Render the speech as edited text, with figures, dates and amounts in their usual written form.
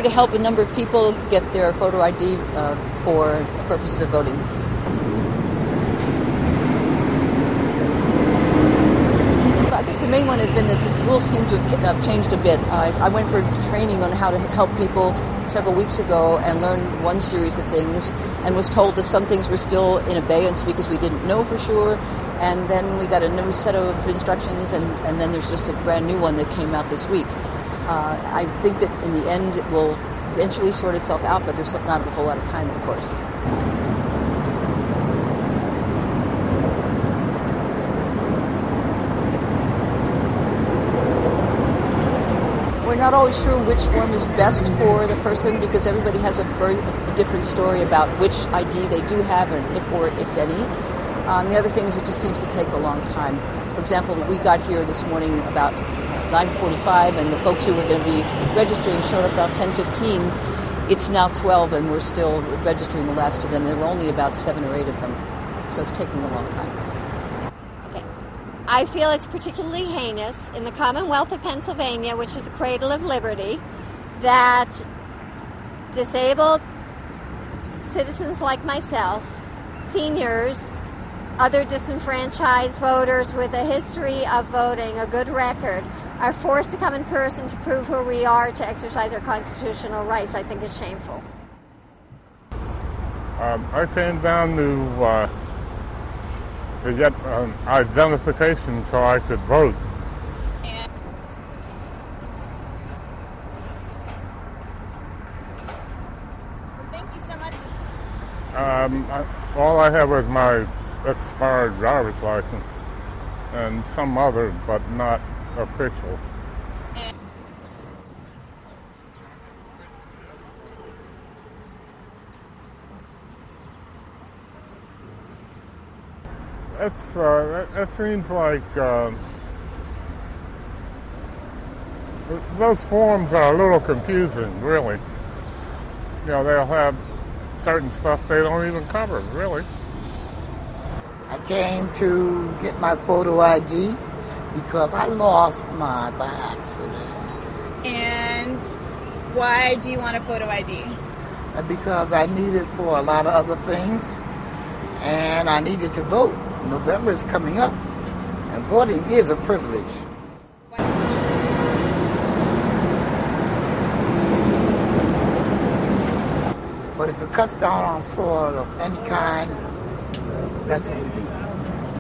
to help a number of people get their photo ID for purposes of voting. I guess the main one has been that the rules seem to have changed a bit. I went for training on how to help people several weeks ago and learned one series of things and was told that some things were still in abeyance because we didn't know for sure. And then we got a new set of instructions, and then there's just a brand new one that came out this week. I think that in the end it will eventually sort itself out, but there's not a whole lot of time, of course. We're not always sure which form is best for the person because everybody has a very different story about which ID they do have or if any. The other thing is it just seems to take a long time. For example, we got here this morning about 9:45, and the folks who were going to be registering showed up about 10:15. It's now 12, and we're still registering the last of them. There were only about 7 or 8 of them, so it's taking a long time. I feel it's particularly heinous in the Commonwealth of Pennsylvania, which is the cradle of liberty, that disabled citizens like myself, seniors, other disenfranchised voters with a history of voting, a good record, are forced to come in person to prove who we are to exercise our constitutional rights. I think is shameful. I came down to get identification so I could vote. Thank you so much. All I have was my expired driver's license and some other, but not official. It seems like those forms are a little confusing, really. You know, they'll have certain stuff they don't even cover, really. I came to get my photo ID because I lost mine by accident. And why do you want a photo ID? Because I need it for a lot of other things, and I needed to vote. November is coming up, and voting is a privilege. But if it cuts down on fraud of any kind, that's what we need.